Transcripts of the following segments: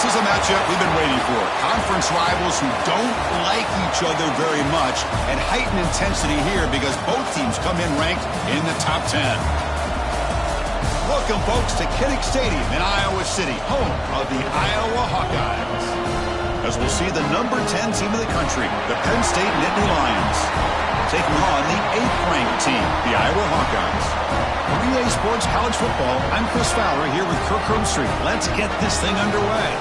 This is a matchup we've been waiting for. Conference rivals who don't like each other very much, and heightened intensity here because both teams come in ranked in the top 10. Welcome, folks, to Kinnick Stadium in Iowa City, home of the Iowa Hawkeyes. As we'll see the number 10 team in the country, the Penn State Nittany Lions, taking on the 8th-ranked team, the Iowa Hawkeyes. For EA Sports College Football, I'm Chris Fowler here with Kirk Herbstreit. Let's get this thing underway.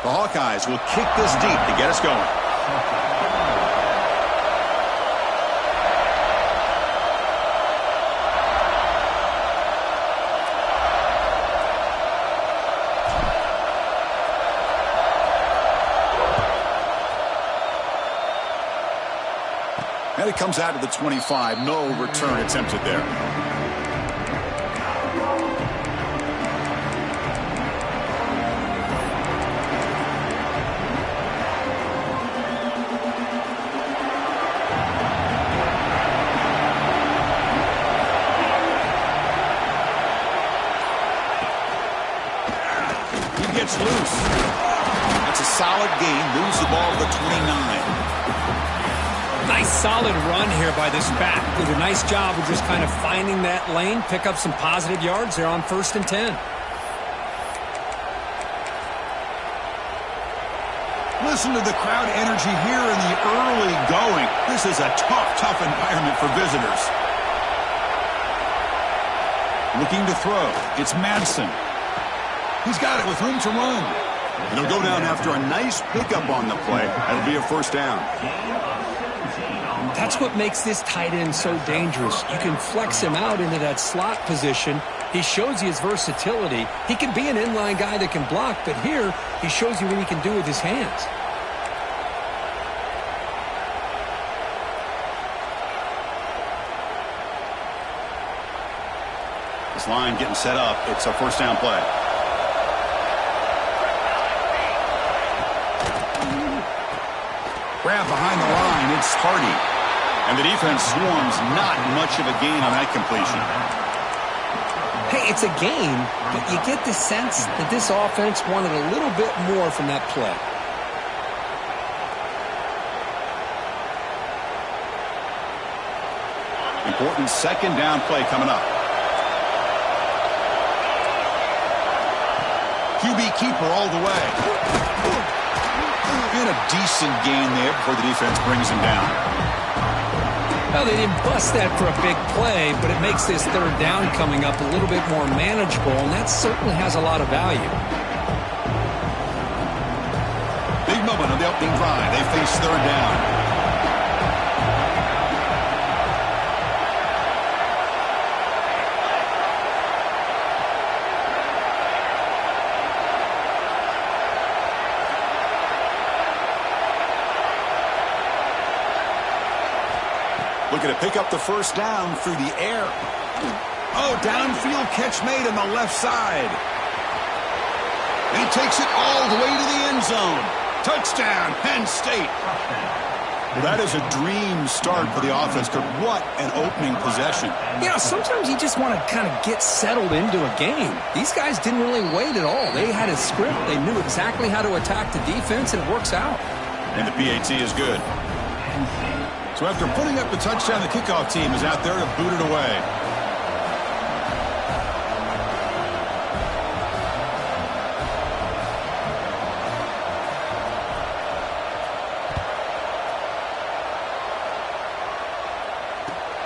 The Hawkeyes will kick this deep to get us going. And it comes out to the 25. No return attempted there. Gets loose. That's a solid gain. Moves the ball to the 29. Nice solid run here by this back. Did a nice job of just kind of finding that lane, pick up some positive yards there on 1st and 10. Listen to the crowd energy here in the early going. This is a tough environment for visitors. Looking to throw. It's Madsen. He's got it with room to run. And he'll go down after a nice pickup on the play. That'll be a first down. That's what makes this tight end so dangerous. You can flex him out into that slot position. He shows you his versatility. He can be an inline guy that can block, but here he shows you what he can do with his hands. This line getting set up. It's a first down play. Grab behind the line, it's Hardy. And the defense swarms, not much of a gain on that completion. Hey, it's a gain, but you get the sense that this offense wanted a little bit more from that play. Important second down play coming up. QB keeper all the way. And a decent gain there before the defense brings him down. Well, they didn't bust that for a big play, but it makes this 3rd down coming up a little bit more manageable, and that certainly has a lot of value. Big moment on the opening drive. They face 3rd down. Looking to pick up the first down through the air. Oh, downfield catch made on the left side. And he takes it all the way to the end zone. Touchdown, Penn State. Well, that is a dream start for the offense. What an opening possession. You know, sometimes you just want to kind of get settled into a game. These guys didn't really wait at all. They had a script. They knew exactly how to attack the defense, and it works out. And the PAT is good. So after putting up the touchdown, the kickoff team is out there to boot it away.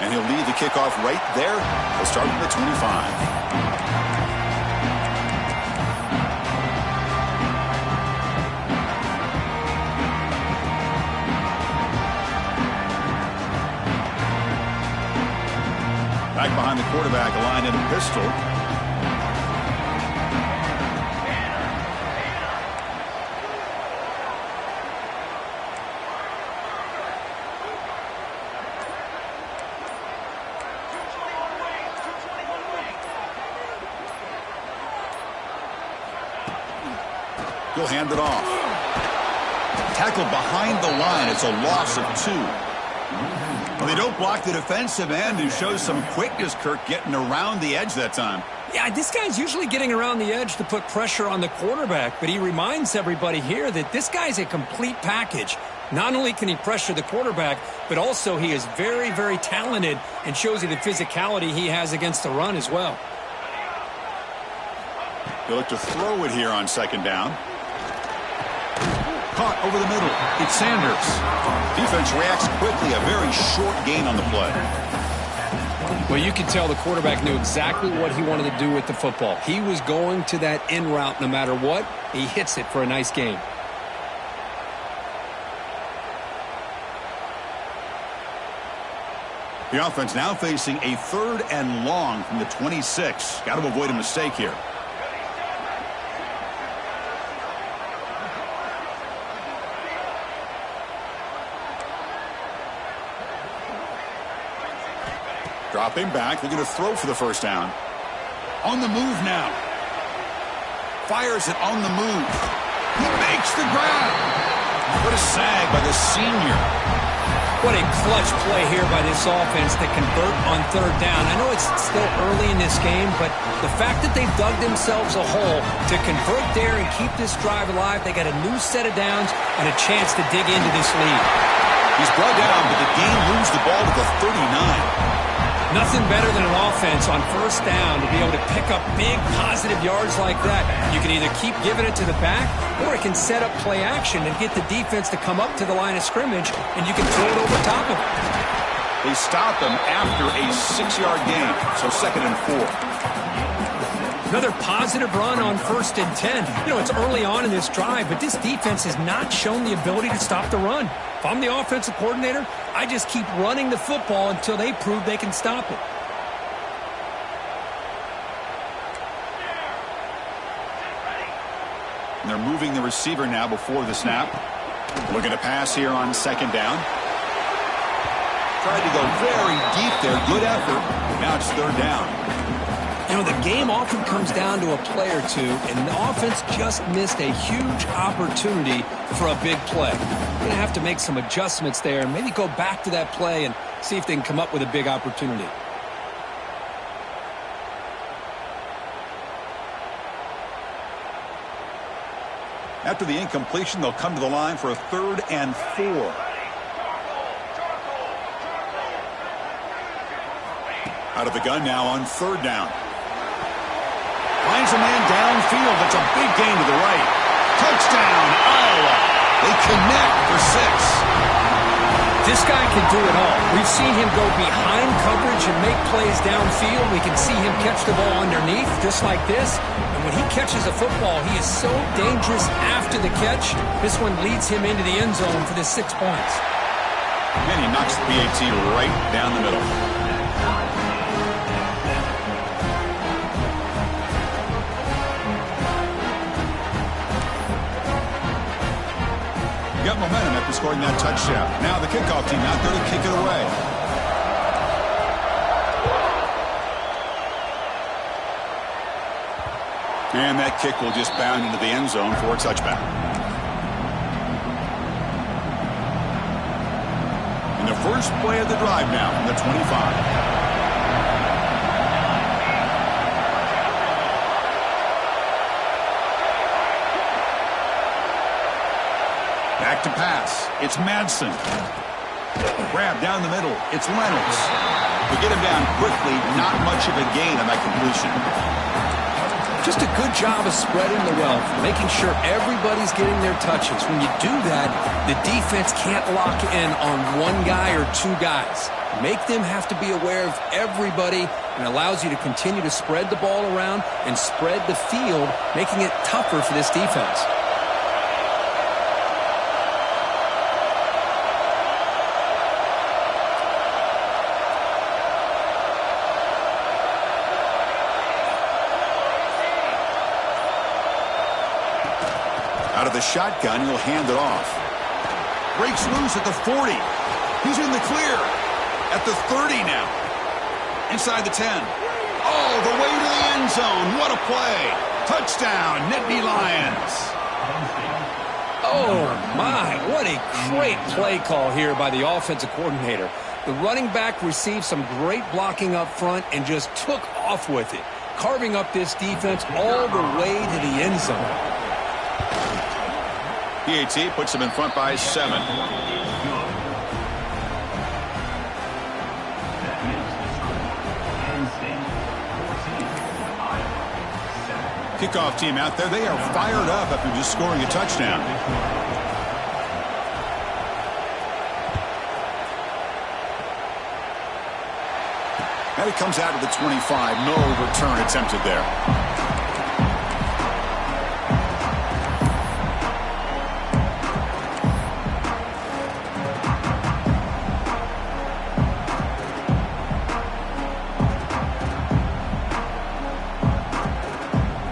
And he'll lead the kickoff right there. He'll start at the 25. Back behind the quarterback, aligned in a pistol. He'll hand it off. Tackled behind the line. It's a loss of 2. Well, they don't block the defensive end, who shows some quickness, Kirk, getting around the edge that time. Yeah, this guy's usually getting around the edge to put pressure on the quarterback, but he reminds everybody here that this guy's a complete package. Not only can he pressure the quarterback, but also he is very, very talented and shows you the physicality he has against the run as well. He'll look to throw it here on second down. Caught over the middle. It's Sanders. Defense reacts quickly. A very short gain on the play. Well, you can tell the quarterback knew exactly what he wanted to do with the football. He was going to that in route no matter what. He hits it for a nice gain. The offense now facing a 3rd and long from the 26. Got to avoid a mistake here. Dropping back, looking to throw for the first down. On the move now. Fires it on the move. He makes the grab. What a sag by the senior. What a clutch play here by this offense to convert on 3rd down. I know it's still early in this game, but the fact that they've dug themselves a hole to convert there and keep this drive alive, they got a new set of downs and a chance to dig into this lead. He's brought down, but the game moves the ball to the 39. Nothing better than an offense on 1st down to be able to pick up big positive yards like that. You can either keep giving it to the back, or it can set up play action and get the defense to come up to the line of scrimmage, and you can throw it over top of it. They stop them after a 6-yard gain, so 2nd and 4. Another positive run on 1st and 10. You know, it's early on in this drive, but this defense has not shown the ability to stop the run. If I'm the offensive coordinator, I just keep running the football until they prove they can stop it. And they're moving the receiver now before the snap. Looking to pass here on 2nd down. Tried to go very deep there. Good effort. Now it's 3rd down. You know, the game often comes down to a play or two, and the offense just missed a huge opportunity for a big play. They're going to have to make some adjustments there and maybe go back to that play and see if they can come up with a big opportunity. After the incompletion, they'll come to the line for a 3rd and 4. Out of the gun now on 3rd down. Finds a man downfield. That's a big gain to the right. Touchdown, Iowa. They connect for 6. This guy can do it all. We've seen him go behind coverage and make plays downfield. We can see him catch the ball underneath, just like this. And when he catches a football, he is so dangerous after the catch. This one leads him into the end zone for the 6 points. And he knocks the PAT right down the middle. Got momentum after scoring that touchdown. Now the kickoff team out there to kick it away. And that kick will just bound into the end zone for a touchback. And the first play of the drive now from the 25. Back to pass. It's Madsen. Grab down the middle. It's Reynolds. We get him down quickly. Not much of a gain on that completion. Just a good job of spreading the wealth, making sure everybody's getting their touches. When you do that, the defense can't lock in on one guy or 2 guys. Make them have to be aware of everybody, and allows you to continue to spread the ball around and spread the field, making it tougher for this defense. Out of the shotgun, he'll hand it off. Breaks loose at the 40. He's in the clear. At the 30 now. Inside the 10. Oh, the way to the end zone. What a play. Touchdown, Nittany Lions. Oh, my. What a great play call here by the offensive coordinator. The running back received some great blocking up front and just took off with it, carving up this defense all the way to the end zone. PAT puts him in front by 7. Kickoff team out there, they are fired up after just scoring a touchdown. And it comes out to the 25. No return attempted there.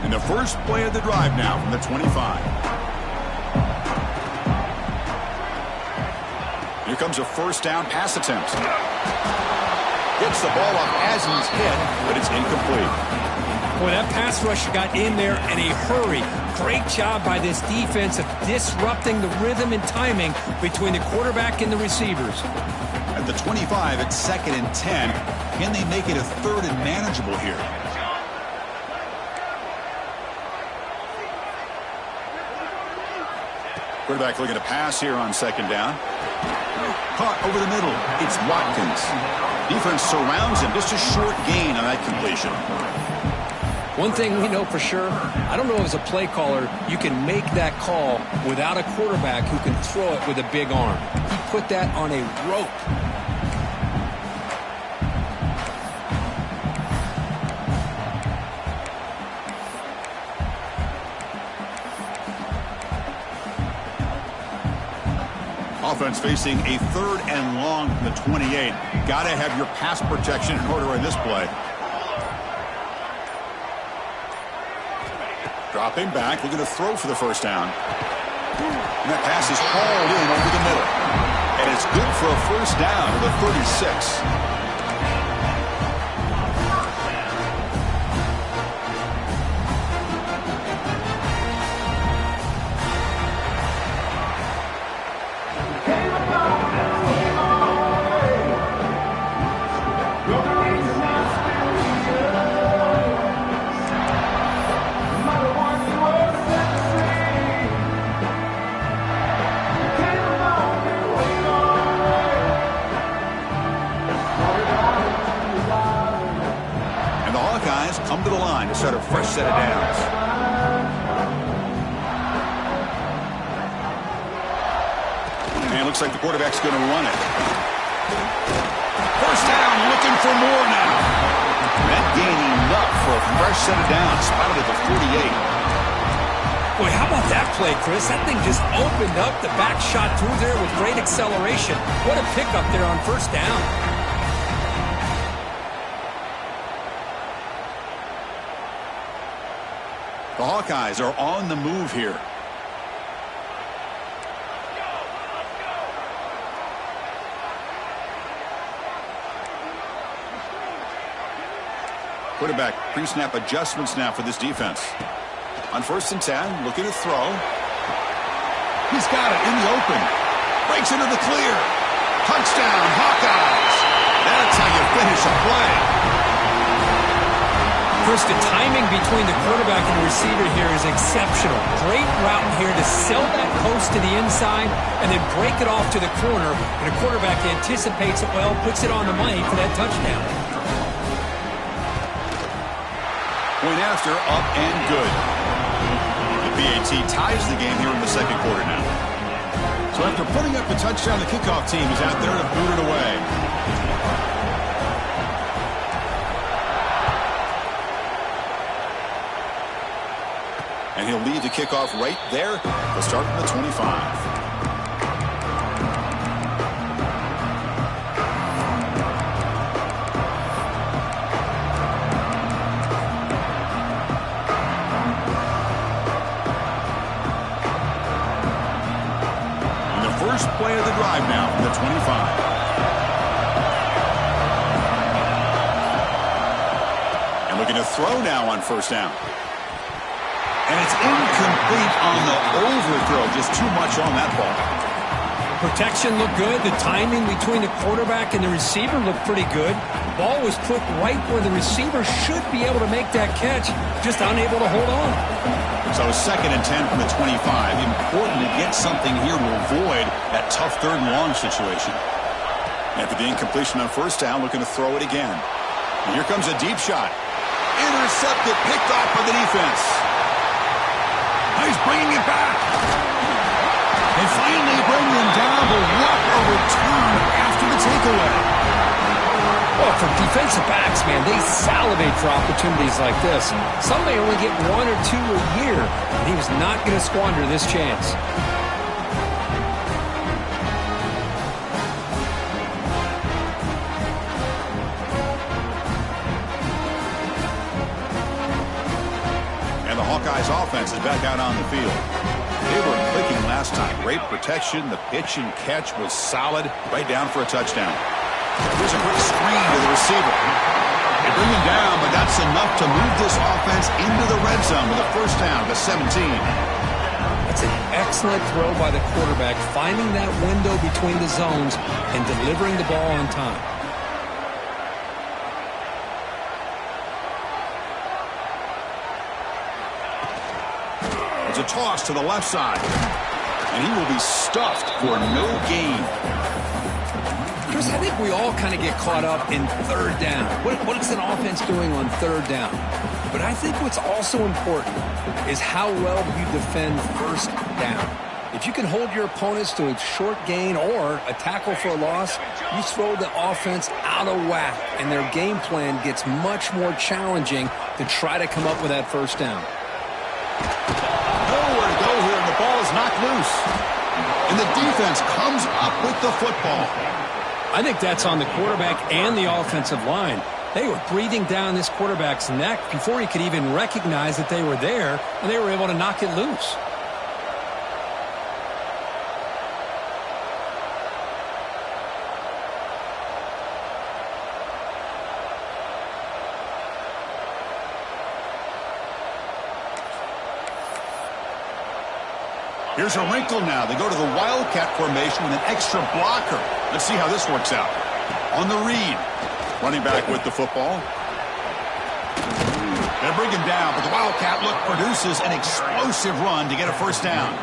And the first play of the drive now from the 25. Here comes a first down pass attempt. Gets the ball off as he's hit, but it's incomplete. Boy, that pass rush got in there in a hurry. Great job by this defense of disrupting the rhythm and timing between the quarterback and the receivers. At the 25, it's 2nd and 10. Can they make it a 3rd and manageable here? Quarterback looking to pass here on 2nd down. Caught over the middle. It's Watkins. Defense surrounds him. Just a short gain on that completion. One thing we know for sure, I don't know as a play caller, you can make that call without a quarterback who can throw it with a big arm. He put that on a rope. Offense facing a 3rd and long from the 28. Got to have your pass protection in order in this play. Dropping back, looking to throw for the first down. And that pass is hauled in over the middle. And it's good for a first down to the 36. Come to the line to start a fresh set of downs. And it looks like the quarterback's going to run it. First down, looking for more now. That gain enough for a fresh set of downs. Spotted at the 48. Boy, how about that play, Chris? That thing just opened up. The back shot through there with great acceleration. What a pickup there on first down. The Hawkeyes are on the move here. Quarterback pre-snap adjustments now for this defense. On 1st and 10, looking to throw. He's got it in the open. Breaks into the clear. Touchdown, Hawkeyes. That's how you finish a play. Chris, the timing between the quarterback and the receiver here is exceptional. Great route here to sell that post to the inside and then break it off to the corner. And the quarterback anticipates it well, puts it on the money for that touchdown. Point after, up and good. The PAT ties the game here in the 2nd quarter now. So after putting up the touchdown, the kickoff team is out there to boot it away. And he'll lead the kickoff right there. He'll start from the 25. first play of the drive now from the 25. Looking to throw now on first down. And it's incomplete on the overthrow. Just too much on that ball. Protection looked good. The timing between the quarterback and the receiver looked pretty good. Ball was put right where the receiver should be able to make that catch, just unable to hold on. So 2nd and 10 from the 25. Important to get something here to avoid that tough 3rd and long situation. After the incompletion on first down, looking to throw it again. And here comes a deep shot. Intercepted, picked off by the defense. He's bringing it back. They finally bring him down, but what a return after the takeaway. Well, for defensive backs, man, they salivate for opportunities like this. Some may only get 1 or 2 a year, and he was not going to squander this chance. Hawkeyes offense is back out on the field. They were clicking last time. Great protection. The pitch and catch was solid. Right down for a touchdown. Here's a quick screen to the receiver. They bring him down, but that's enough to move this offense into the red zone with a first down to 17. That's an excellent throw by the quarterback, finding that window between the zones and delivering the ball on time. A toss to the left side, and he will be stuffed for no gain. Chris, I think we all kind of get caught up in 3rd down. What is an offense doing on 3rd down? But I think what's also important is how well you defend first down. If you can hold your opponents to a short gain or a tackle for a loss, you throw the offense out of whack, and their game plan gets much more challenging to try to come up with that first down. Ball is knocked loose, and the defense comes up with the football. I think that's on the quarterback and the offensive line. They were breathing down this quarterback's neck before he could even recognize that they were there, and they were able to knock it loose. Here's a wrinkle now. They go to the Wildcat formation with an extra blocker. Let's see how this works out. On the read. Running back with the football. They bring him down, but the Wildcat look produces an explosive run to get a first down.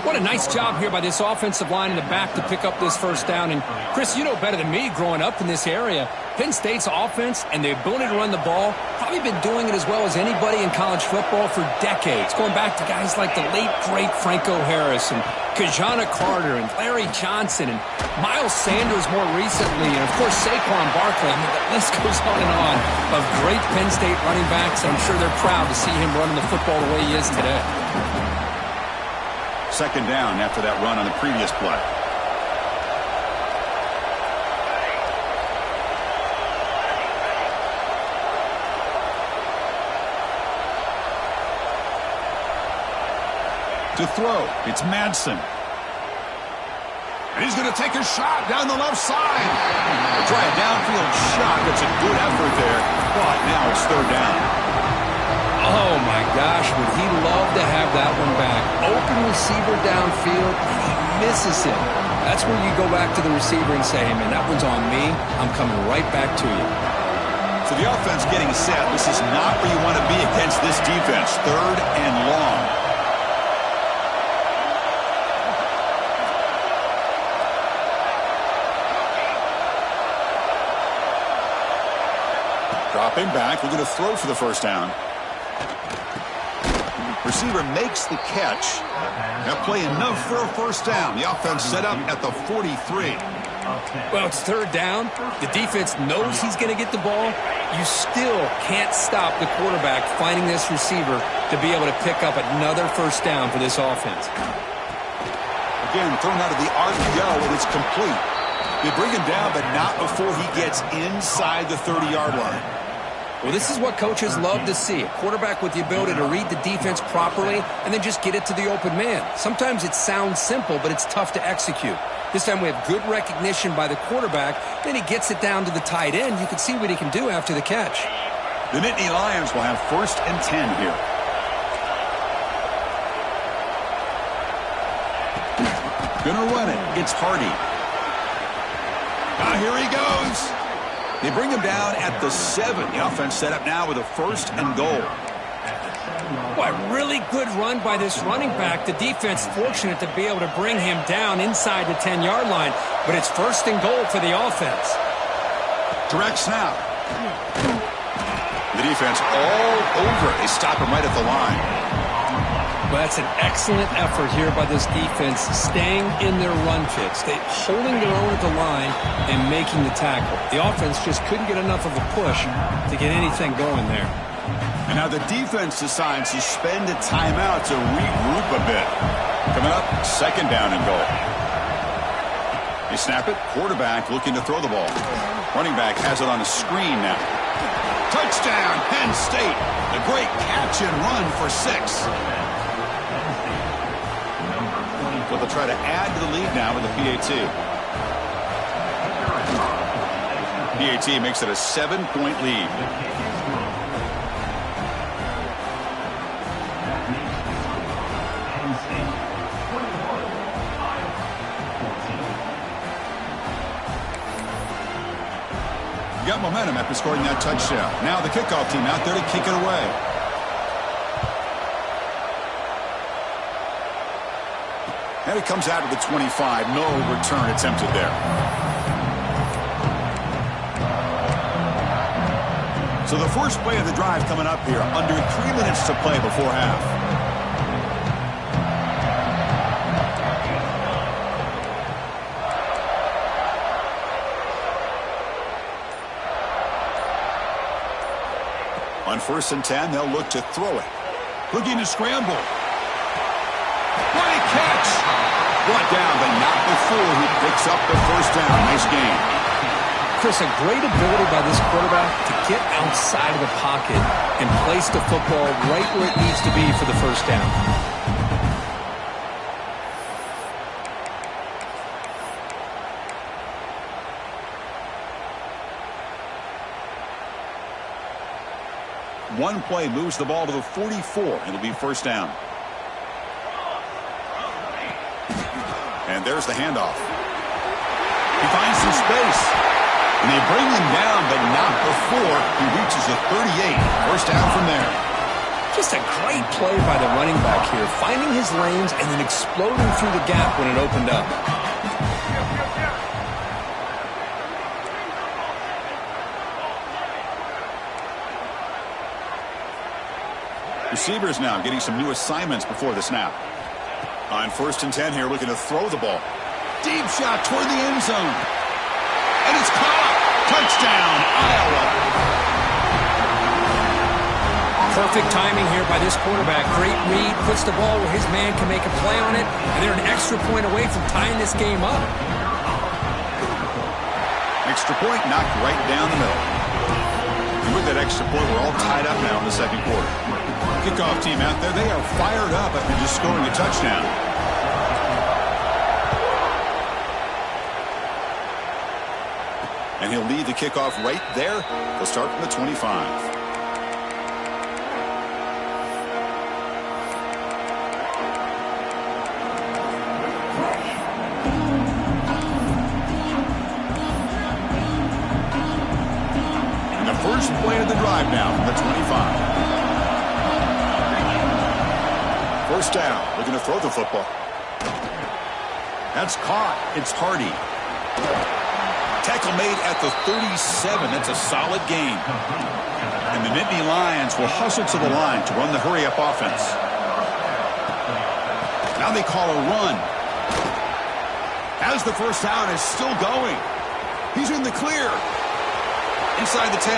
What a nice job here by this offensive line in the back to pick up this first down. And, Chris, you know better than me growing up in this area, Penn State's offense and the ability to run the ball, probably been doing it as well as anybody in college football for decades, going back to guys like the late, great Franco Harris and Kajana Carter and Larry Johnson and Miles Sanders more recently, and, of course, Saquon Barkley. I mean, the list goes on of great Penn State running backs. I'm sure they're proud to see him running the football the way he is today. 2nd down after that run on the previous play. To throw, it's Madsen. And he's going to take a shot down the left side. We'll try a downfield shot. That's a good effort there, but now it's 3rd down. Oh, my gosh, would he love to have that one back. Open receiver downfield, and he misses it. That's where you go back to the receiver and say, hey, man, that one's on me. I'm coming right back to you. So the offense getting set. This is not where you want to be against this defense. 3rd and long. Dropping back, we're going to throw for the first down. Receiver makes the catch. That play enough for a first down. The offense set up at the 43. Well, it's 3rd down. The defense knows he's going to get the ball. You still can't stop the quarterback finding this receiver to be able to pick up another first down for this offense. Again, thrown out of the RPO, and it's complete. They bring him down, but not before he gets inside the 30-yard line. Well, this is what coaches love to see. A quarterback with the ability to read the defense properly and then just get it to the open man. Sometimes it sounds simple, but it's tough to execute. This time we have good recognition by the quarterback. Then he gets it down to the tight end. You can see what he can do after the catch. The Nittany Lions will have 1st and 10 here. Gonna run it. It's Hardy. Now here he goes. They bring him down at the 7. The offense set up now with a 1st and goal. Boy, really good run by this running back. The defense fortunate to be able to bring him down inside the 10-yard line. But it's 1st and goal for the offense. Direct snap. The defense all over. They stop him right at the line. Well, that's an excellent effort here by this defense, staying in their run fix. They holding their own at the line and making the tackle. The offense just couldn't get enough of a push to get anything going there. And now the defense decides to spend a timeout to regroup a bit. Coming up, 2nd down and goal. They snap it. Quarterback looking to throw the ball. Running back has it on a screen now. Touchdown, Penn State. A great catch and run for 6. Well, they'll try to add to the lead now with the PAT. PAT makes it a 7-point lead. Got momentum after scoring that touchdown. Now the kickoff team out there to kick it away. And it comes out of the 25. No return attempted there. So the first play of the drive coming up here. Under 3 minutes to play before half. On 1st and 10, they'll look to throw it. Looking to scramble. What a catch! Brought down, but not before he picks up the 1st down. Nice game. Chris, a great ability by this quarterback to get outside of the pocket and place the football right where it needs to be for the 1st down. One play moves the ball to the 44. It'll be 1st down. And there's the handoff. He finds some space. And they bring him down, but not before he reaches the 38. 1st down from there. Just a great play by the running back here, finding his lanes and then exploding through the gap when it opened up. Receivers now getting some new assignments before the snap. On 1st and 10 here, looking to throw the ball. Deep shot toward the end zone. And it's caught. Touchdown, Iowa. Perfect timing here by this quarterback. Great read, puts the ball where his man can make a play on it, and they're an extra point away from tying this game up. Extra point knocked right down the middle. And with that extra point, we're all tied up now in the 2nd quarter. Kickoff team out there, they are fired up after just scoring a touchdown. And he'll lead the kickoff right there. They'll start from the 25. And the first play of the drive now from the 25. 1st down, looking to throw the football. That's caught. It's Hardy. Tackle made at the 37. That's a solid gain. And the Nittany Lions will hustle to the line to run the hurry-up offense. Now they call a run. As the 1st down is still going. He's in the clear. Inside the 10.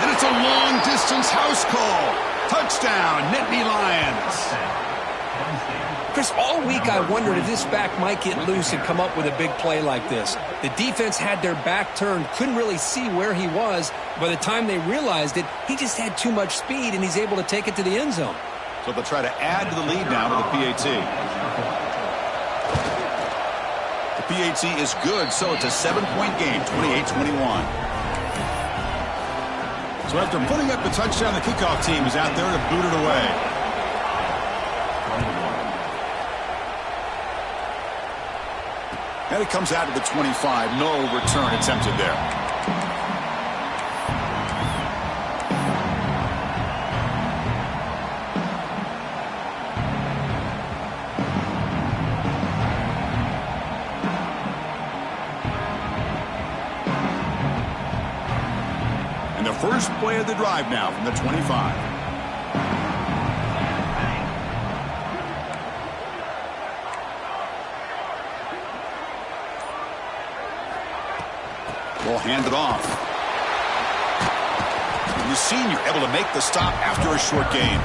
And it's a long-distance house call. Touchdown, Nittany Lions. Chris, all week I wondered if this back might get loose and come up with a big play like this. The defense had their back turned, couldn't really see where he was. By the time they realized it, he just had too much speed, and he's able to take it to the end zone. So they'll try to add to the lead now with the PAT. The PAT is good, so it's a 7-point game, 28-21. So after putting up the touchdown, the kickoff team is out there to boot it away. And it comes out to the 25. No return attempted there. And the first play of the drive now from the 25. Will hand it off. And the senior able to make the stop after a short gain.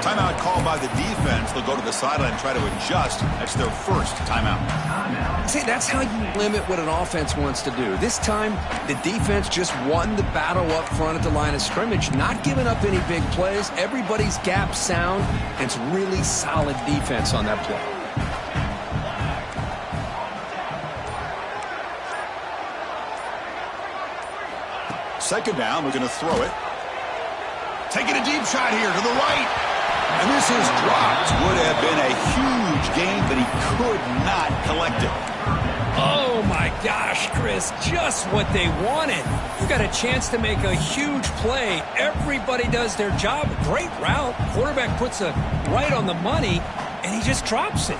Timeout called by the defense. They'll go to the sideline and try to adjust. That's their first timeout. See, that's how you limit what an offense wants to do. This time, the defense just won the battle up front at the line of scrimmage, not giving up any big plays. Everybody's gap sound, and it's really solid defense on that play. Second down, we're going to throw it. Taking a deep shot here to the right. And this is dropped. Would have been a huge gain, but he could not collect it. Oh, my gosh, Chris, just what they wanted. You got a chance to make a huge play. Everybody does their job. Great route. Quarterback puts it right on the money, and he just drops it.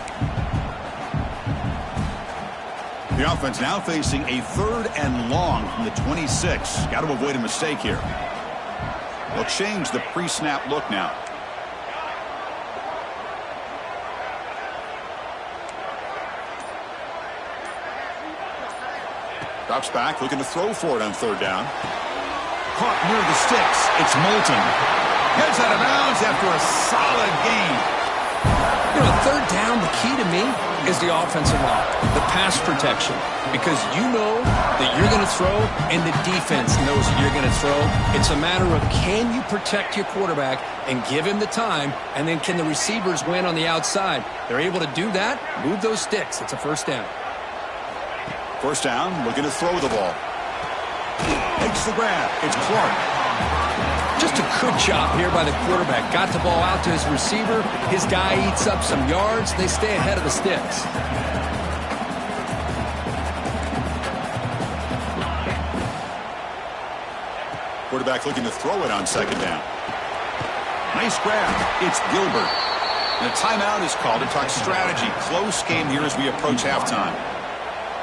The offense now facing a 3rd and long from the 26. Got to avoid a mistake here. They'll change the pre-snap look now. Drops back, looking to throw for it on 3rd down. Caught near the sticks. It's Moulton. Heads out of bounds after a solid gain. You know, 3rd down, the key to me is the offensive line, the pass protection, because you know that you're going to throw and the defense knows that you're going to throw. It's a matter of can you protect your quarterback and give him the time, and then can the receivers win on the outside? They're able to do that, move those sticks. It's a 1st down. 1st down, looking to throw the ball. Takes the grab. It's Clark. Just a good job here by the quarterback. Got the ball out to his receiver. His guy eats up some yards. They stay ahead of the sticks. Quarterback looking to throw it on 2nd down. Nice grab. It's Gilbert. And a timeout is called to talk strategy. Close game here as we approach halftime.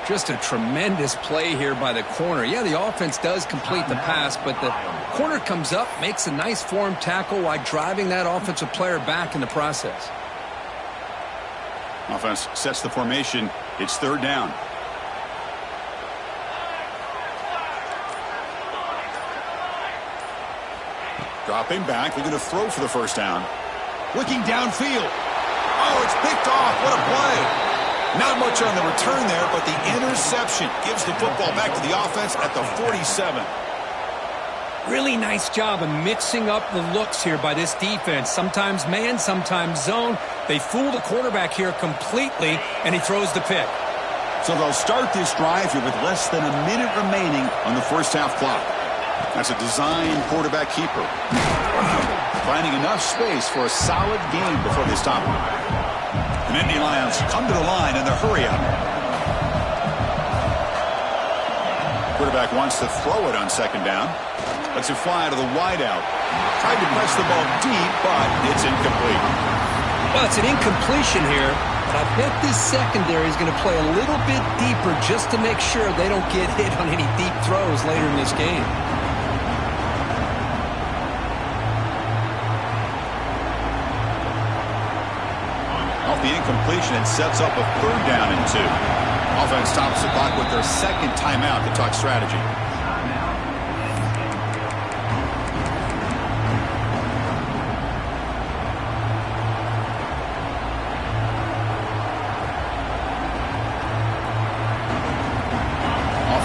Just a tremendous play here by the corner. Yeah, the offense does complete the pass, but the corner comes up, makes a nice form tackle while driving that offensive player back in the process. Offense sets the formation. It's 3rd down. Dropping back, looking to throw for the 1st down. Looking downfield. Oh, it's picked off. What a play. Not much on the return there, but the interception gives the football back to the offense at the 47. Really nice job of mixing up the looks here by this defense. Sometimes man, sometimes zone. They fool the quarterback here completely, and he throws the pick. So they'll start this drive here with less than a minute remaining on the 1st half clock. That's a design quarterback keeper. Finding enough space for a solid gain before they stop him. The Nittany Lions come to the line in the hurry-up. Quarterback wants to throw it on 2nd down. Lets it fly to the wideout. Tried to press the ball deep, but it's incomplete. Well, it's an incompletion here, but I bet this secondary is going to play a little bit deeper just to make sure they don't get hit on any deep throws later in this game. Off the incompletion, it sets up a 3rd down and 2. Offense stops the clock with their 2nd timeout to talk strategy.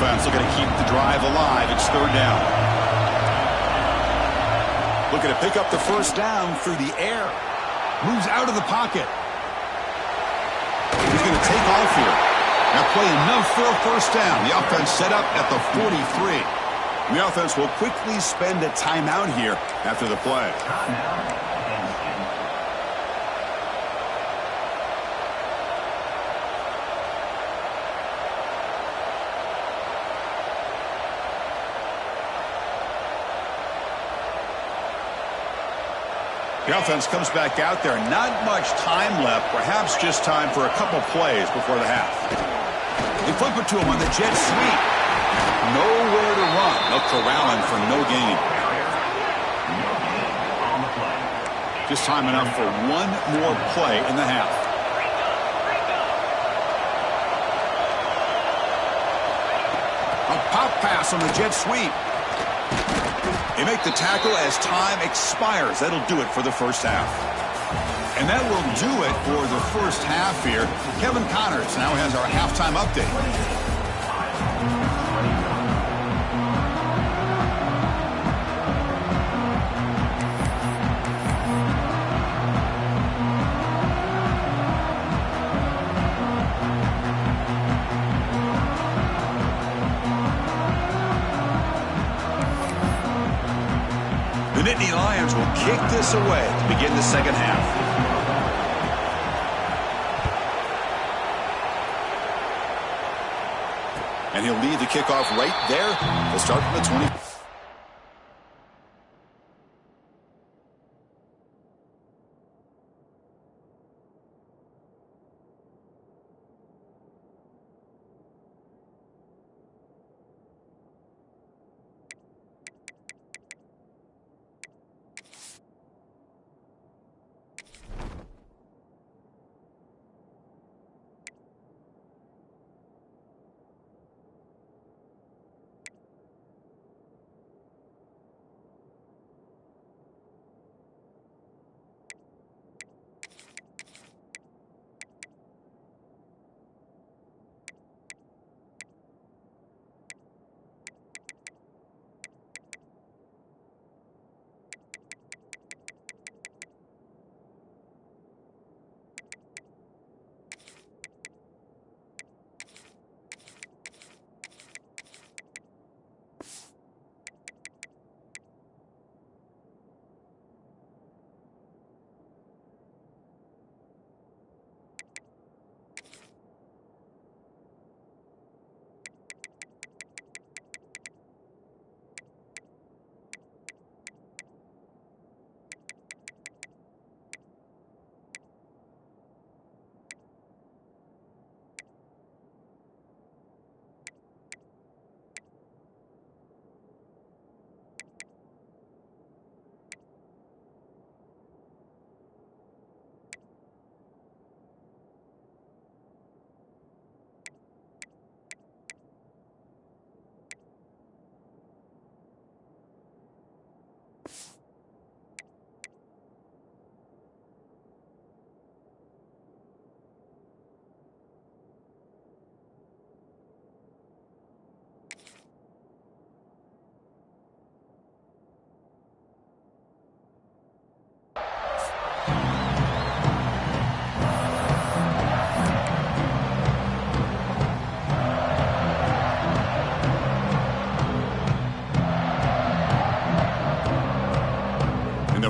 offense looking to keep the drive alive. It's third down. Looking to pick up the first down through the air. Moves out of the pocket. He's going to take off here. Now play enough for a first down. The offense set up at the 43. The offense will quickly spend a timeout here after the play. The offense comes back out there. Not much time left. Perhaps just time for a couple plays before the half. They flip it to him on the jet sweep. Nowhere to run. They'll corral him for no gain. Just time enough for one more play in the half. A pop pass on the jet sweep. They make the tackle as time expires. That'll do it for the first half. And that will do it for the first half here. Kevin Connors now has our halftime update. The Nittany Lions will kick this away to begin the second half. And he'll lead the kickoff right there. He'll start from the 20.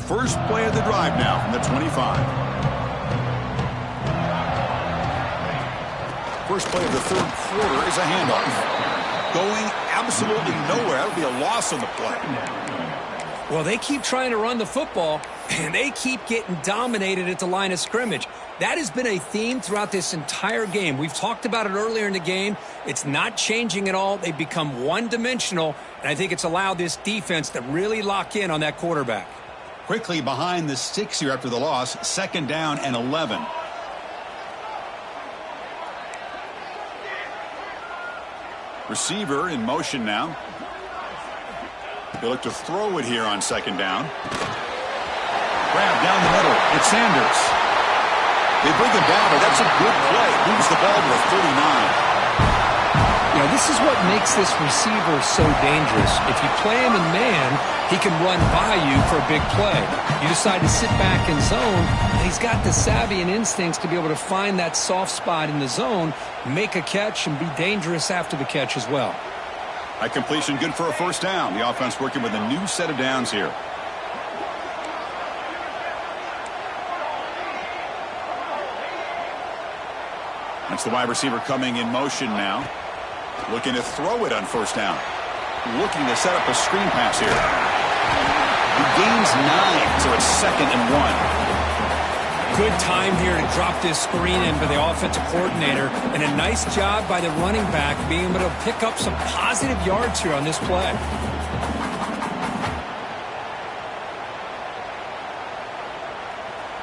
First play of the drive now from the 25. First play of the third quarter is a handoff. Going absolutely nowhere. That would be a loss on the play. Well, they keep trying to run the football, and they keep getting dominated at the line of scrimmage. That has been a theme throughout this entire game. We've talked about it earlier in the game. It's not changing at all. They've become one-dimensional, and I think it's allowed this defense to really lock in on that quarterback. Quickly behind the sticks here after the loss. Second down and 11. Receiver in motion now. They look to throw it here on second down. Grab down the middle. It's Sanders. They bring him down, but that's a good play. Moves the ball to the 39. This is what makes this receiver so dangerous. If you play him in man, he can run by you for a big play. You decide to sit back in zone, and he's got the savvy and instincts to be able to find that soft spot in the zone, make a catch, and be dangerous after the catch as well. A completion good for a first down. The offense working with a new set of downs here. That's the wide receiver coming in motion now. Looking to throw it on first down. Looking to set up a screen pass here. He gains 9, so it's 2nd and 1. Good time here to drop this screen in for the offensive coordinator, and a nice job by the running back being able to pick up some positive yards here on this play.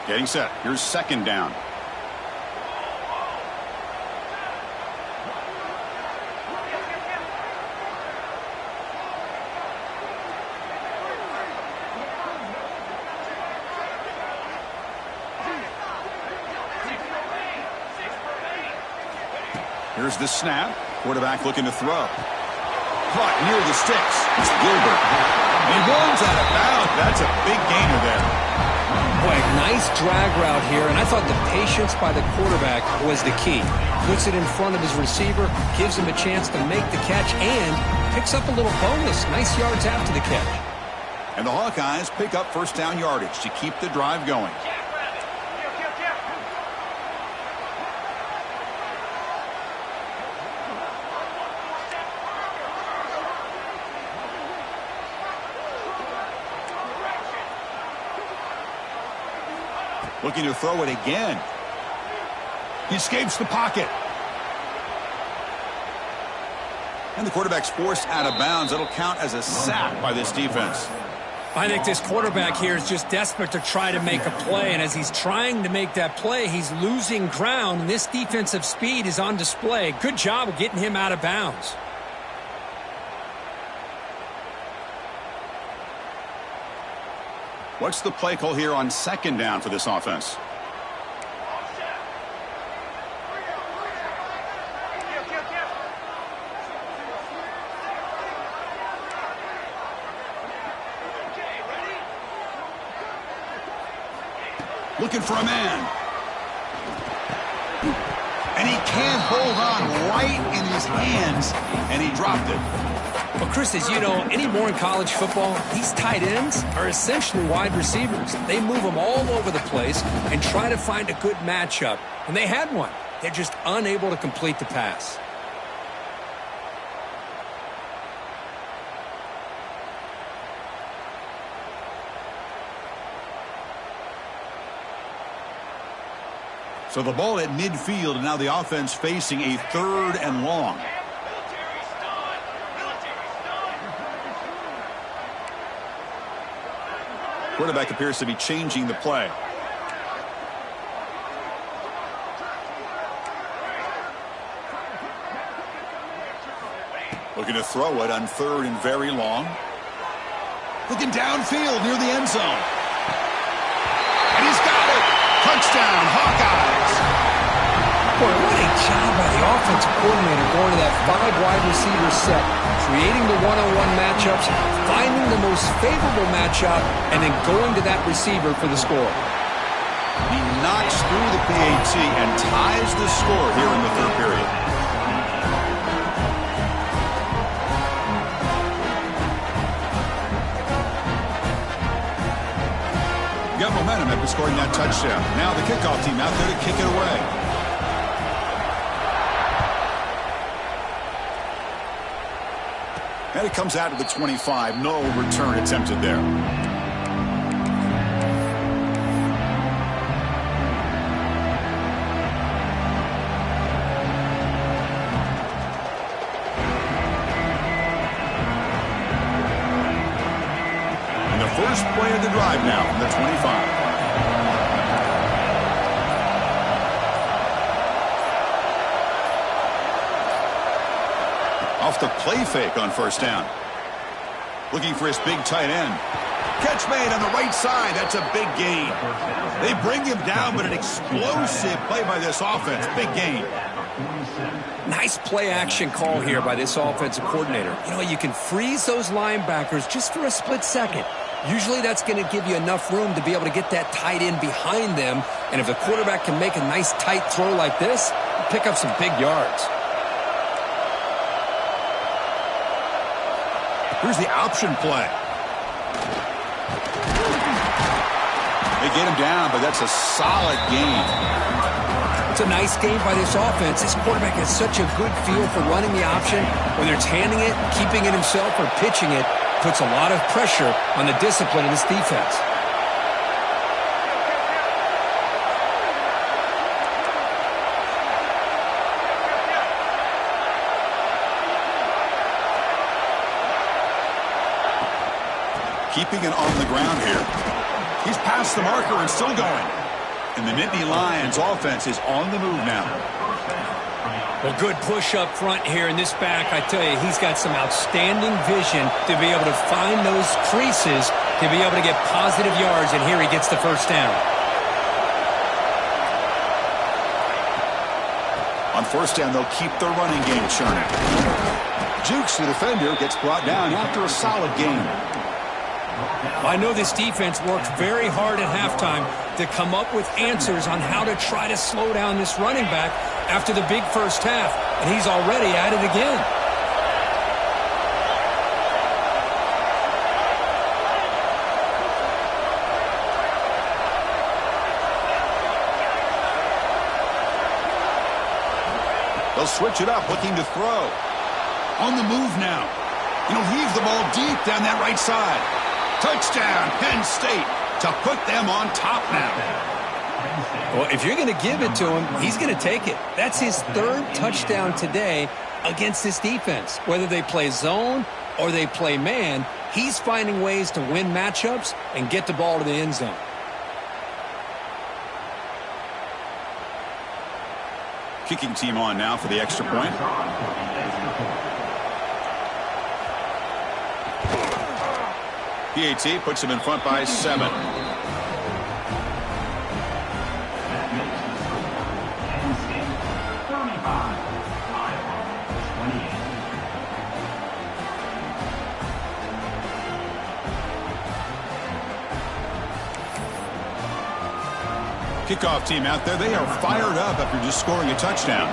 Getting set. Here's 2nd down. Here's the snap. Quarterback looking to throw. Caught near the sticks. It's Gilbert. He runs out of bounds. That's a big gainer there. Boy, nice drag route here, and I thought the patience by the quarterback was the key. Puts it in front of his receiver, gives him a chance to make the catch, and picks up a little bonus. Nice yards after the catch. And the Hawkeyes pick up first down yardage to keep the drive going. Looking to throw it again. He escapes the pocket. And the quarterback's forced out of bounds. That'll count as a sack by this defense. I think this quarterback here is just desperate to try to make a play, and as he's trying to make that play, he's losing ground, and this defensive speed is on display. Good job of getting him out of bounds. What's the play call here on 2nd down for this offense? Looking for a man. And he can't hold on right in his hands, and he dropped it. Well, Chris, as you know, anymore in college football, these tight ends are essentially wide receivers. They move them all over the place and try to find a good matchup. And they had one. They're just unable to complete the pass. So the ball at midfield, and now the offense facing a 3rd and long. Quarterback appears to be changing the play. Looking to throw it on 3rd and very long. Looking downfield near the end zone. And he's got it. Touchdown, Hawkeyes. Boy, what a job by the offensive coordinator going to that 5 wide receiver set, creating the one-on-one matchups, finding the most favorable matchup, and then going to that receiver for the score. He knocks through the PAT and ties the score here in the 3rd period. Got momentum after scoring that touchdown. Now the kickoff team out there to kick it away. And it comes out to the 25. No return attempted there. And the first play of the drive now from the 25. Off the play fake on first down. Looking for his big tight end. Catch made on the right side. That's a big gain. They bring him down, but an explosive play by this offense. Big gain. Nice play action call here by this offensive coordinator. You know, you can freeze those linebackers just for a split second. Usually that's going to give you enough room to be able to get that tight end behind them. And if the quarterback can make a nice tight throw like this, you pick up some big yards. Here's the option play. They get him down, but that's a solid gain. It's a nice game by this offense. This quarterback has such a good feel for running the option. Whether it's handing it, keeping it himself, or pitching it, puts a lot of pressure on the discipline of this defense. Keeping it on the ground here. He's past the marker and still going. And the Nittany Lions offense is on the move now. Well, good push up front here in this back. I tell you, he's got some outstanding vision to be able to find those creases to be able to get positive yards, and here he gets the first down. On first down, they'll keep their running game churning. Jukes, the defender, gets brought down after a solid game. I know this defense worked very hard at halftime to come up with answers on how to try to slow down this running back after the big first half, and he's already at it again. They'll switch it up, looking to throw. On the move now. He'll heave the ball deep down that right side. Touchdown, Penn State, to put them on top now. Well, if you're going to give it to him, he's going to take it. That's his third touchdown today against this defense. Whether they play zone or they play man, he's finding ways to win matchups and get the ball to the end zone. Kicking team on now for the extra point. PAT puts him in front by 7. Kickoff team out there. They are fired up after just scoring a touchdown.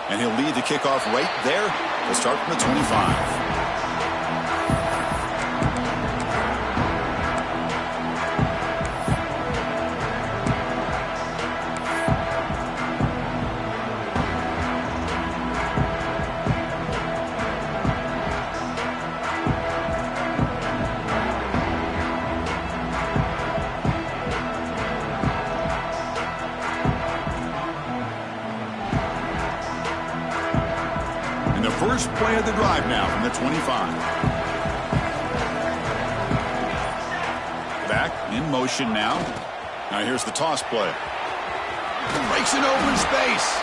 And he'll lead the kickoff right there. He'll start from the 25. First play of the drive now from the 25. Back in motion now. Now here's the toss play. Breaks an open space.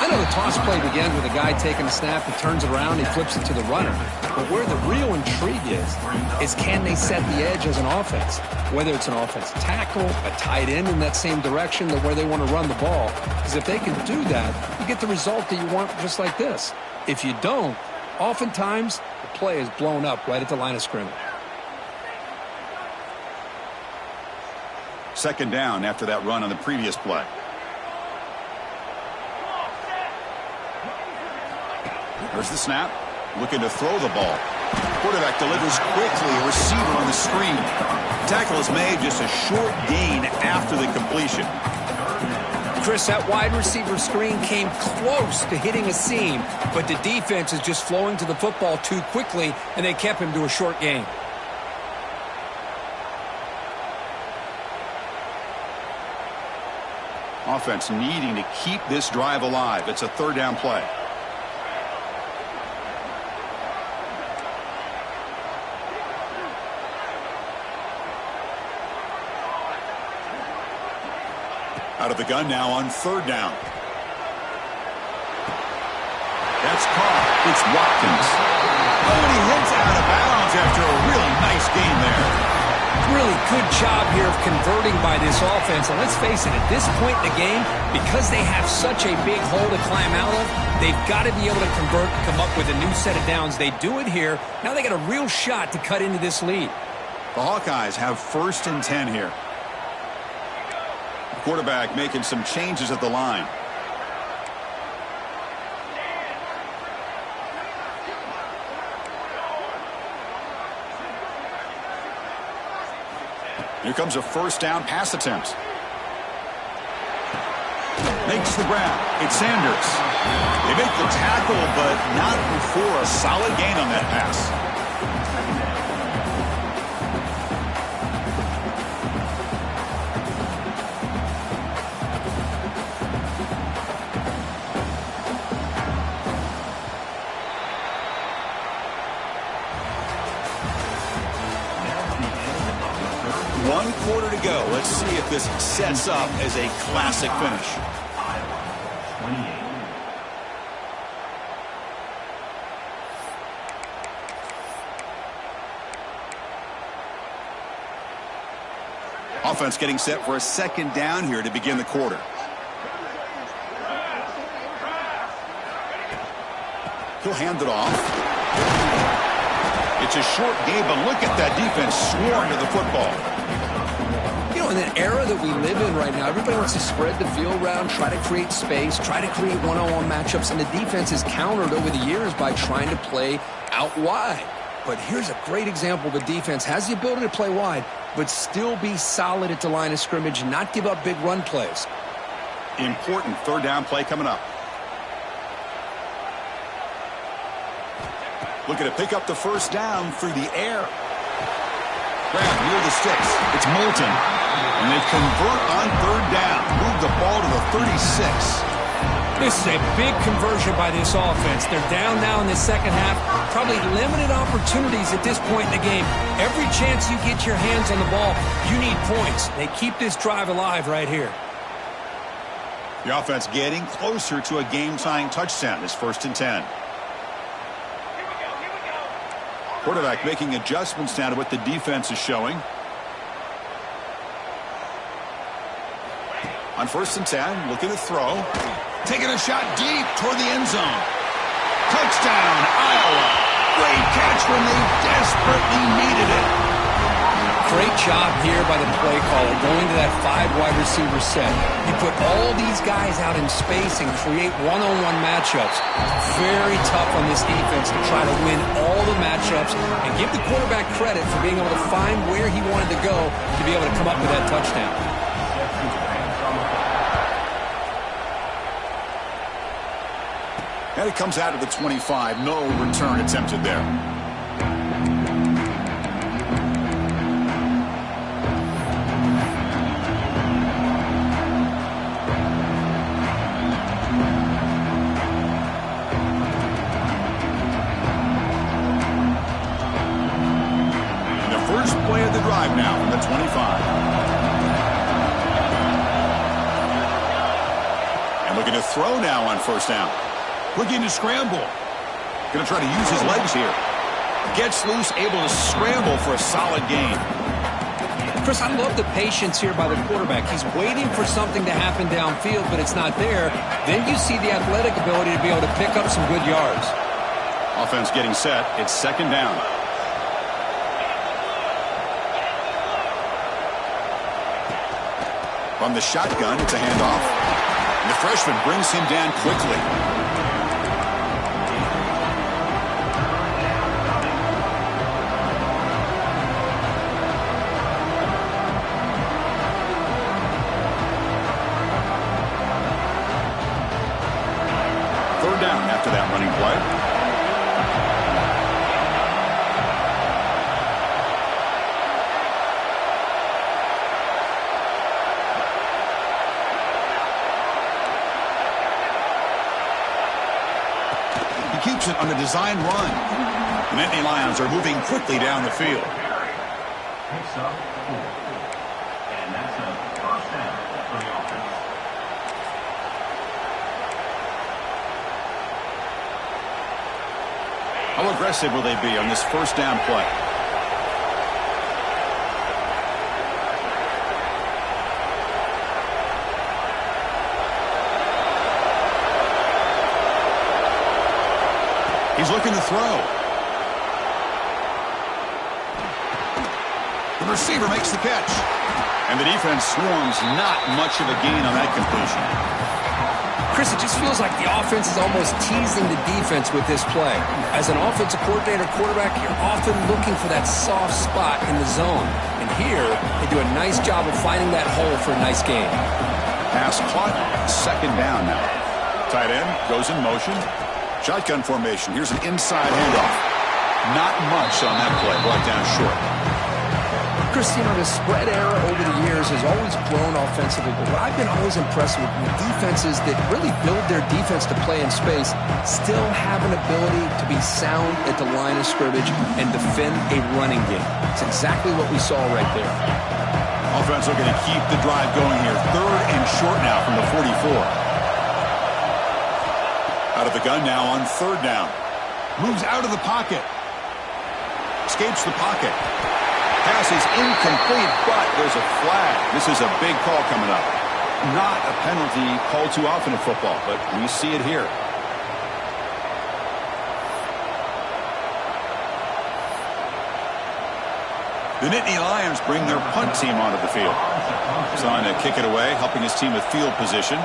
I know the toss play begins with a guy taking a snap, he turns it around, he flips it to the runner. But where the real intrigue is can they set the edge as an offense? Whether it's an offensive tackle, a tight end in that same direction to where they want to run the ball. Because if they can do that, you get the result that you want just like this. If you don't, oftentimes the play is blown up right at the line of scrimmage. Second down after that run on the previous play. There's the snap. Looking to throw the ball. Quarterback delivers quickly. A receiver on the screen. Tackle is made, just a short gain after the completion. Chris, that wide receiver screen came close to hitting a seam, but the defense is just flowing to the football too quickly, and they kept him to a short gain. Offense needing to keep this drive alive. It's a third down play. Out of the gun now on third down. That's caught. It's Watkins. Oh, and he hits out of bounds after a really nice game there. Really good job here of converting by this offense. And let's face it, at this point in the game, because they have such a big hole to climb out of, they've got to be able to convert and come up with a new set of downs. They do it here. Now they got a real shot to cut into this lead. The Hawkeyes have 1st and 10 here. The quarterback making some changes at the line. Here comes a 1st down pass attempt. Makes the grab. It's Sanders. They make the tackle, but not before a solid gain on that pass. One quarter to go. Let's see if this sets up as a classic finish. Offense getting set for a 2nd down here to begin the quarter. He'll hand it off. It's a short game, but look at that defense swarm to the football. You know, in an era that we live in right now, everybody wants to spread the field around, try to create space, try to create one-on-one matchups, and the defense is countered over the years by trying to play out wide. But here's a great example. The defense has the ability to play wide, but still be solid at the line of scrimmage, not give up big run plays. Important 3rd down play coming up. Looking to pick up the 1st down through the air. Grab near the sticks. It's Moulton. And they convert on 3rd down. Move the ball to the 36. This is a big conversion by this offense. They're down now in the 2nd half. Probably limited opportunities at this point in the game. Every chance you get your hands on the ball, you need points. They keep this drive alive right here. The offense getting closer to a game-tying touchdown. It's 1st and 10. Quarterback making adjustments now to what the defense is showing. On 1st and 10, looking to throw. Taking a shot deep toward the end zone. Touchdown, Iowa. Great catch when they desperately needed it. Great job here by the play caller, going to that 5 wide receiver set. You put all these guys out in space and create one-on-one matchups. Very tough on this defense to try to win all the matchups and give the quarterback credit for being able to find where he wanted to go to be able to come up with that touchdown. And it comes out of the 25. No return attempted there. First play of the drive now from the 25. And looking to throw now on 1st down. Looking to scramble. Going to try to use his legs here. Gets loose, able to scramble for a solid gain. Chris, I love the patience here by the quarterback. He's waiting for something to happen downfield, but it's not there. Then you see the athletic ability to be able to pick up some good yards. Offense getting set. It's 2nd down. From the shotgun, it's a handoff. And the freshman brings him down quickly. Third down after that running play. Keeps it on a design run. The Nittany Lions are moving quickly down the field. Picks up 4. And that's a 1st down for the offense. How aggressive will they be on this 1st down play? He's looking to throw. The receiver makes the catch. And the defense swarms. Not much of a gain on that completion. Chris, it just feels like the offense is almost teasing the defense with this play. As an offensive coordinator, quarterback, you're often looking for that soft spot in the zone. And here, they do a nice job of finding that hole for a nice gain. Pass caught. Second down now. Tight end goes in motion. Shotgun formation. Here's an inside handoff. Not much on that play. Brought down short. Chris, the spread era over the years has always grown offensively, but what I've been always impressed with defenses that really build their defense to play in space still have an ability to be sound at the line of scrimmage and defend a running game. It's exactly what we saw right there. Offense looking to keep the drive going here. Third and short now from the 44. Out of the gun now on third down. Moves out of the pocket. Escapes the pocket. Pass is incomplete, but there's a flag. This is a big call coming up. Not a penalty called too often in football, but we see it here. The Nittany Lions bring their punt team onto the field. He's on to kick it away, helping his team with field position.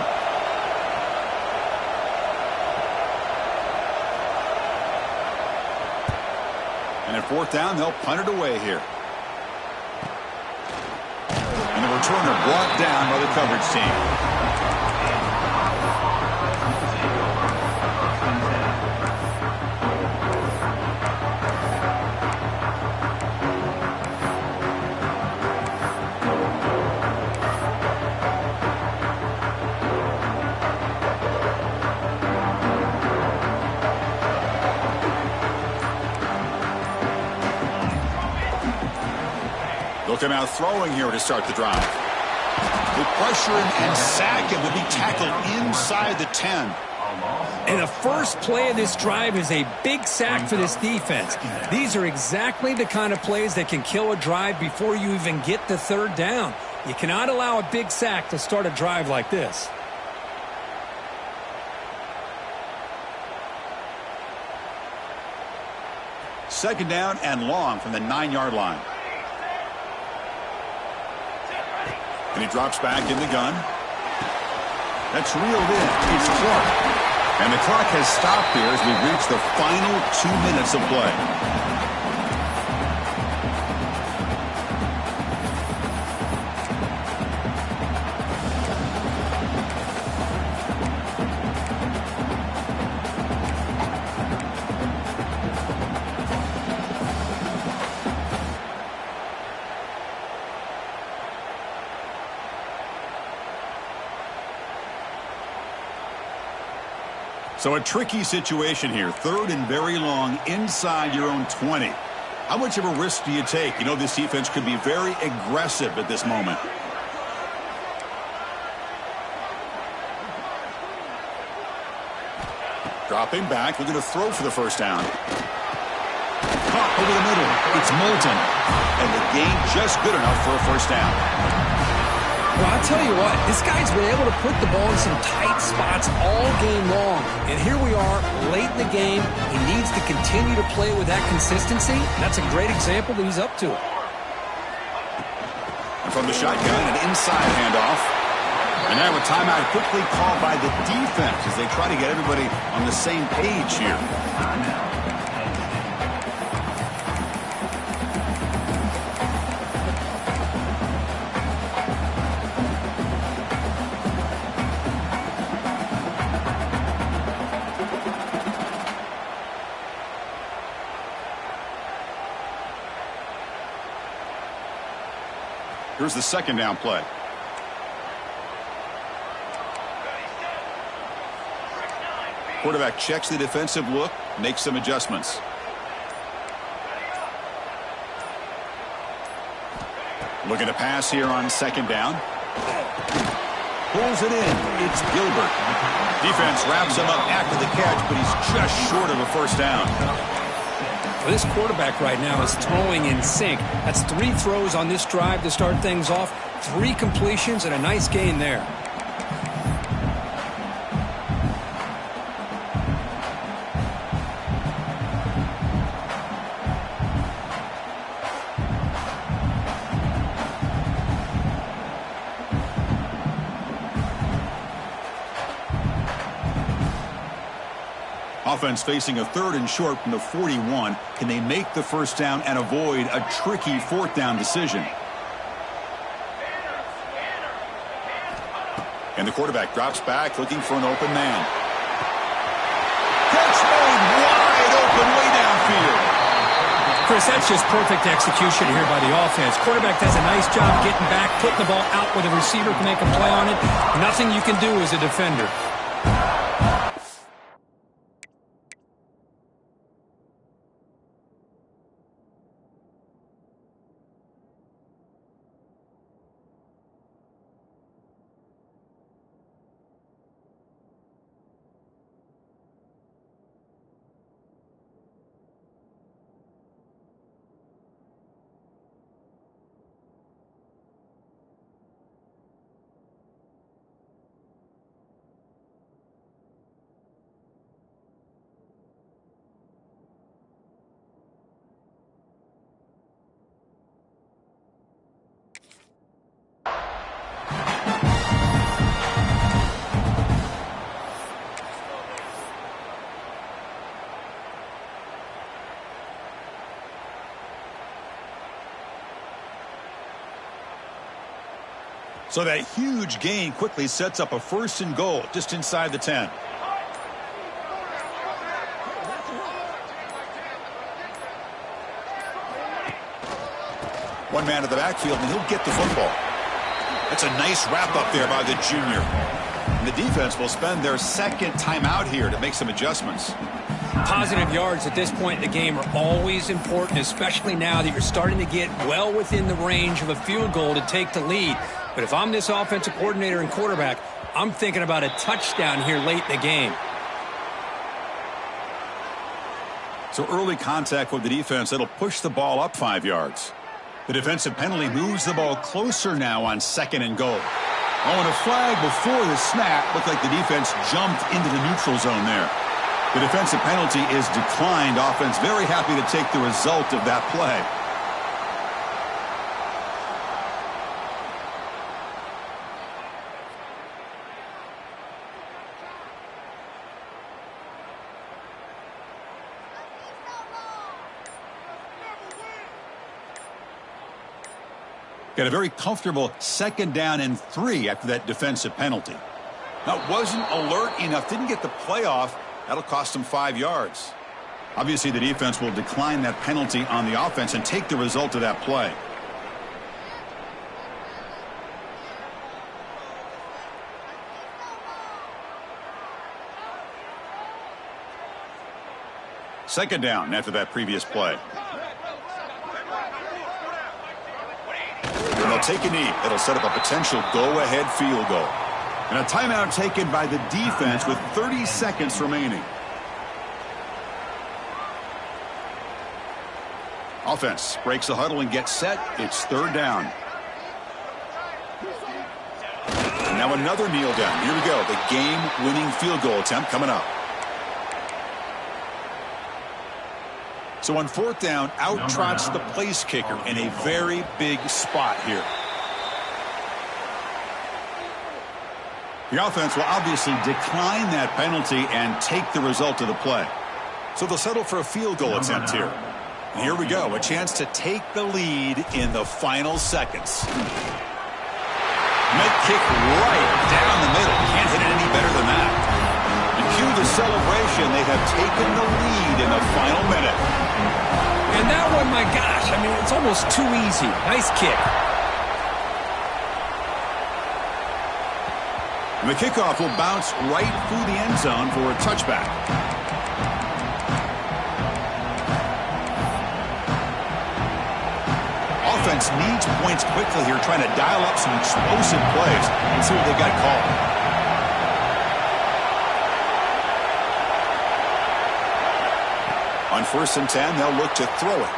And at fourth down, they'll punt it away here. And the returner brought down by the coverage team. They'll come out throwing here to start the drive. They pressure him and sack him to be tackled inside the 10. And the first play of this drive is a big sack for this defense. These are exactly the kind of plays that can kill a drive before you even get the third down. You cannot allow a big sack to start a drive like this. Second down and long from the 9-yard line. And he drops back in the gun. That's reeled in. It's Clark. And the clock has stopped here as we reach the final 2 minutes of play. So a tricky situation here. Third and very long inside your own 20. How much of a risk do you take? You know this defense could be very aggressive at this moment. Dropping back, looking to throw for the first down. Caught over the middle. It's Moulton. And the gain just good enough for a first down. Well, I'll tell you what, this guy's been able to put the ball in some tight spots all game long. And here we are, late in the game. He needs to continue to play with that consistency. That's a great example that he's up to it. And from the shotgun, an inside handoff. And now a timeout quickly called by the defense as they try to get everybody on the same page here. Here's the second down play. Quarterback checks the defensive look, makes some adjustments. Looking to pass here on second down. Pulls it in. It's Gilbert. Defense wraps him up after the catch, but he's just short of a first down. This quarterback right now is throwing in sync. That's 3 throws on this drive to start things off. 3 completions and a nice gain there. Offense facing a 3rd and short from the 41. Can they make the first down and avoid a tricky 4th down decision? And the quarterback drops back looking for an open man. Catch made wide open way downfield. Chris, that's just perfect execution here by the offense. Quarterback does a nice job getting back, putting the ball out where the receiver can make a play on it. Nothing you can do as a defender. So that huge gain quickly sets up a 1st and goal just inside the 10. One man to the backfield, and he'll get the football. That's a nice wrap up there by the junior. And the defense will spend their 2nd timeout here to make some adjustments. Positive yards at this point in the game are always important, especially now that you're starting to get well within the range of a field goal to take the lead. But if I'm this offensive coordinator and quarterback, I'm thinking about a touchdown here late in the game. So early contact with the defense, that'll push the ball up 5 yards. The defensive penalty moves the ball closer now on 2nd and goal. Oh, and a flag before the snap. Looked like the defense jumped into the neutral zone there. The defensive penalty is declined. Offense very happy to take the result of that play. Got a very comfortable 2nd down and 3 after that defensive penalty. Now, wasn't alert enough, didn't get the play off. That'll cost them 5 yards. Obviously, the defense will decline that penalty on the offense and take the result of that play. Second down after that previous play. And they'll take a knee. It'll set up a potential go-ahead field goal. And a timeout taken by the defense with 30 seconds remaining. Offense breaks the huddle and gets set. It's 3rd down. And now another kneel down. Here we go. The game-winning field goal attempt coming up. So on 4th down, out trots the place kicker in a very big spot here. The offense will obviously decline that penalty and take the result of the play. So they'll settle for a field goal attempt here. And here we go, a chance to take the lead in the final seconds. Med kick right down the middle. Can't hit it any better than that. And cue the celebration. They have taken the lead in the final minute. And that one, my gosh, I mean, it's almost too easy. Nice kick. And the kickoff will bounce right through the end zone for a touchback. Offense needs points quickly here, trying to dial up some explosive plays and see what they got called. On 1st and 10, they'll look to throw it.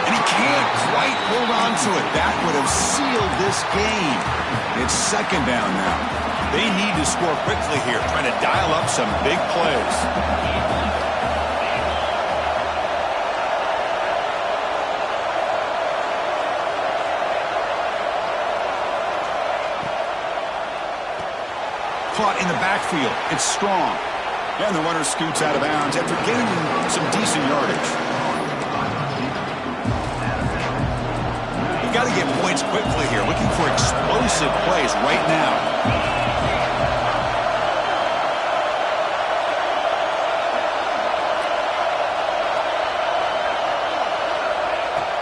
And he can't quite hold on to it. That would have sealed this game. It's 2nd down now. They need to score quickly here, trying to dial up some big plays. Caught in the backfield. It's strong. And the runner scoots out of bounds after gaining some decent yardage. You've got to get points quickly here. Looking for explosive plays right now.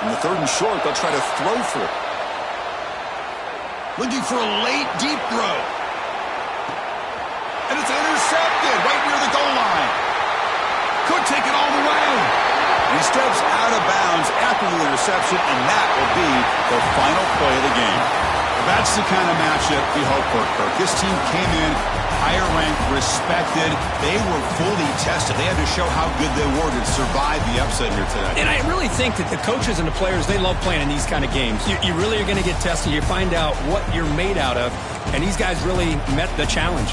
In the 3rd and short, they'll try to throw for it. Looking for a late, deep throw. And it's intercepted right near the goal line. Could take it all the way. And he steps out of bounds after the interception, and that will be the final play of the game. That's the kind of matchup we hope for, Kirk. This team came in higher ranked, respected. They were fully tested. They had to show how good they were to survive the upset here today. And I really think that the coaches and the players, they love playing in these kind of games. You really are going to get tested. You find out what you're made out of, and these guys really met the challenge.